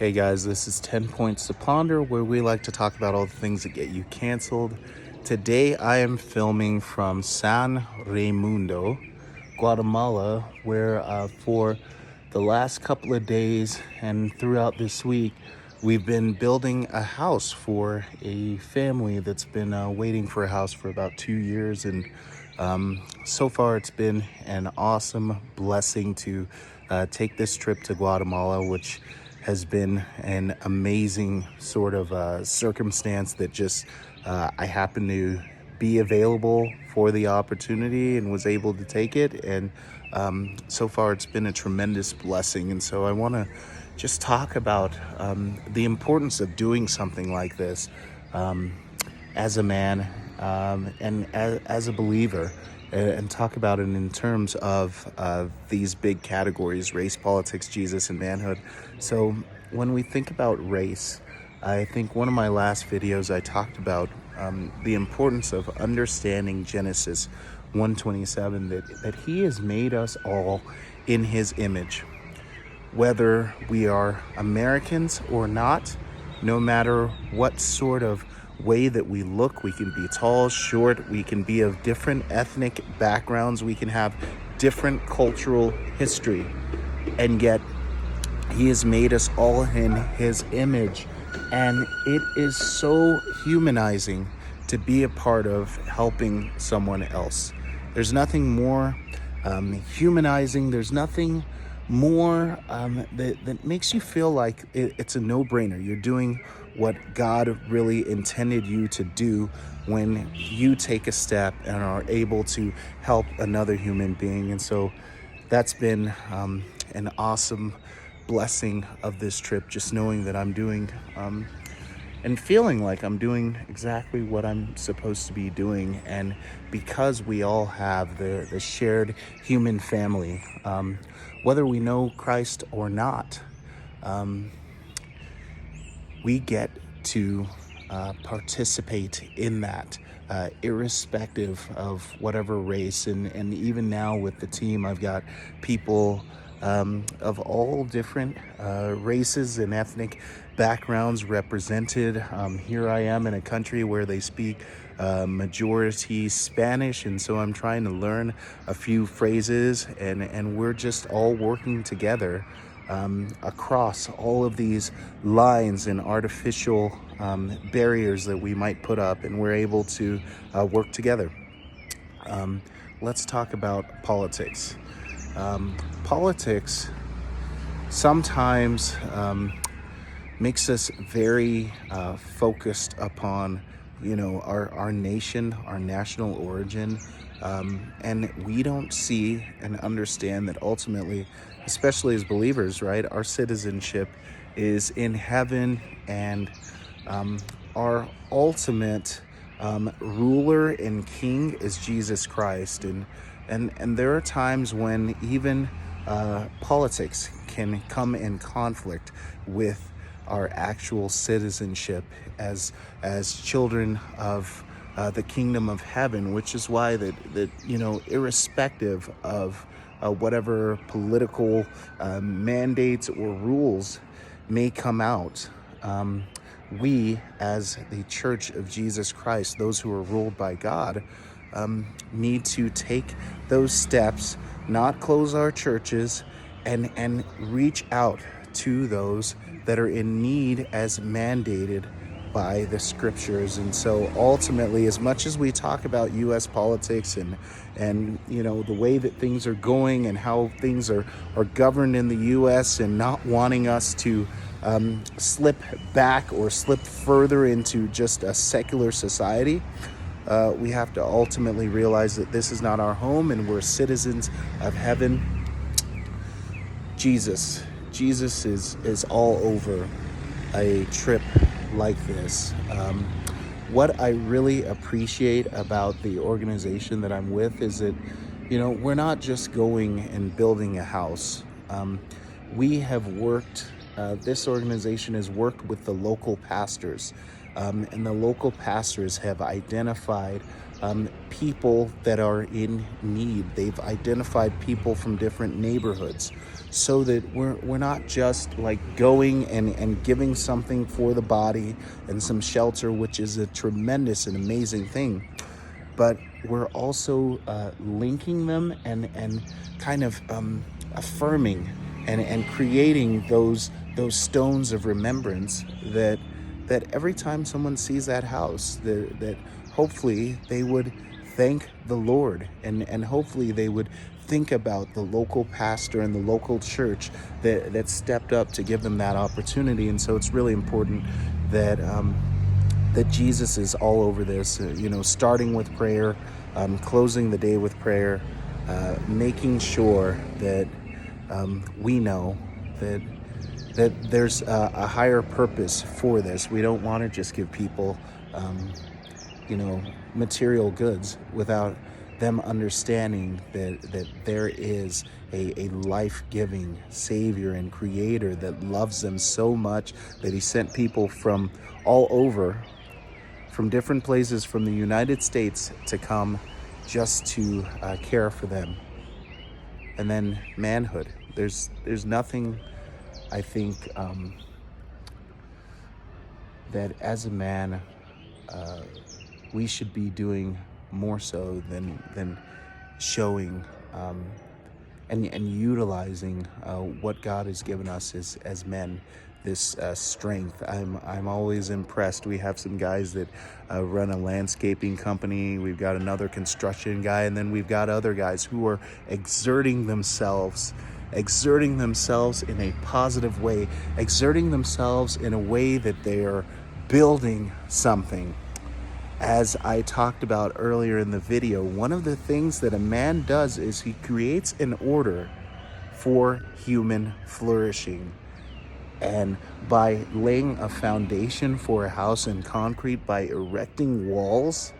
Hey guys, this is 10 Points to Ponder, where we like to talk about all the things that get you canceled. Today I am filming from San Raimundo, Guatemala, where for the last couple of days and throughout this week, we've been building a house for a family that's been waiting for a house for about 2 years. And so far it's been an awesome blessing to take this trip to Guatemala, which has been an amazing sort of circumstance that just I happened to be available for the opportunity and was able to take it. And so far it's been a tremendous blessing. And so I want to just talk about the importance of doing something like this as a man and as a believer, and talk about it in terms of these big categories: race, politics, Jesus, and manhood. So when we think about race, I think one of my last videos I talked about the importance of understanding Genesis 1:27, that he has made us all in his image. Whether we are Americans or not, no matter what sort of way that we look, we can be tall, short, we can be of different ethnic backgrounds, we can have different cultural history, and yet he has made us all in his image. And it is so humanizing to be a part of helping someone else. There's nothing more humanizing. There's nothing more that makes you feel like it's a no-brainer. You're doing what God really intended you to do when you take a step and are able to help another human being. And so that's been an awesome blessing of this trip, just knowing that I'm doing and feeling like I'm doing exactly what I'm supposed to be doing. And because we all have the shared human family, whether we know Christ or not, we get to participate in that, irrespective of whatever race. And even now with the team, I've got people of all different races and ethnic backgrounds represented. Here I am in a country where they speak majority Spanish, and so I'm trying to learn a few phrases, and we're just all working together across all of these lines and artificial barriers that we might put up, and we're able to work together. Let's talk about politics. Politics sometimes makes us very focused upon, our nation, our national origin, and we don't see and understand that ultimately, especially as believers, right, our citizenship is in heaven, and our ultimate ruler and king is Jesus Christ. And there are times when even politics can come in conflict with our actual citizenship as children of the kingdom of heaven, which is why that irrespective of whatever political mandates or rules may come out, we as the Church of Jesus Christ, those who are ruled by God, need to take those steps, not close our churches, and reach out to those that are in need as mandated by the scriptures. And so ultimately, as much as we talk about U.S. politics and the way that things are going and how things are governed in the U.S., and not wanting us to slip back or slip further into just a secular society, we have to ultimately realize that this is not our home and we're citizens of heaven. Jesus is all over a trip like this. What I really appreciate about the organization that I'm with is that, we're not just going and building a house. We have worked, this organization has worked with the local pastors, and the local pastors have identified people that are in need. They've identified people from different neighborhoods so that we're not just like going and giving something for the body and some shelter, which is a tremendous and amazing thing, but we're also linking them and kind of affirming and creating those stones of remembrance that every time someone sees that house, that hopefully they would thank the Lord, and hopefully they would think about the local pastor and the local church that stepped up to give them that opportunity. And so it's really important that that Jesus is all over this, starting with prayer, closing the day with prayer, making sure that we know that there's a higher purpose for this. We don't want to just give people, material goods without them understanding that there is a life-giving Savior and Creator that loves them so much that He sent people from all over, from different places from the United States, to come just to care for them. And then manhood. There's nothing, I think, that as a man we should be doing more so than showing and utilizing what God has given us as men, this strength. I'm always impressed. We have some guys that run a landscaping company. We've got another construction guy, and then we've got other guys who are exerting themselves in a positive way, exerting themselves in a way that they are building something. As I talked about earlier in the video, one of the things that a man does is he creates an order for human flourishing. And by laying a foundation for a house in concrete, by erecting walls,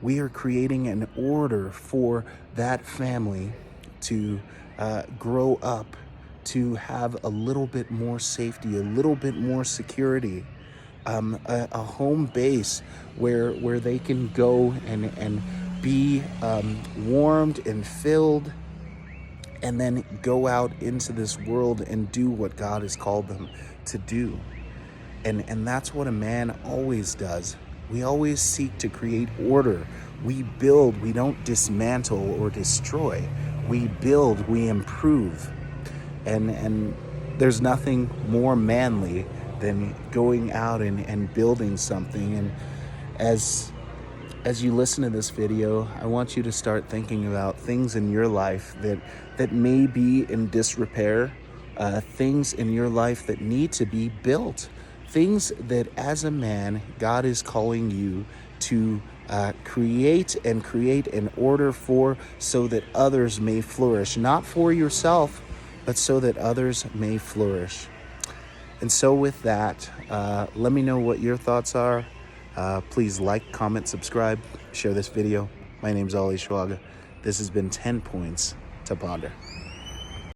we are creating an order for that family to grow up, to have a little bit more safety, a little bit more security. A home base where they can go and be warmed and filled, and then go out into this world and do what God has called them to do. And that's what a man always does. We always seek to create order. We build, we don't dismantle or destroy. We build, we improve. And there's nothing more manly than going out and building something. And as you listen to this video, I want you to start thinking about things in your life that may be in disrepair, things in your life that need to be built, things that as a man, God is calling you to create an order for, so that others may flourish, not for yourself, but so that others may flourish. And so with that, let me know what your thoughts are. Please like, comment, subscribe, share this video. My name's Ali Schwaga. This has been 10 Points to Ponder.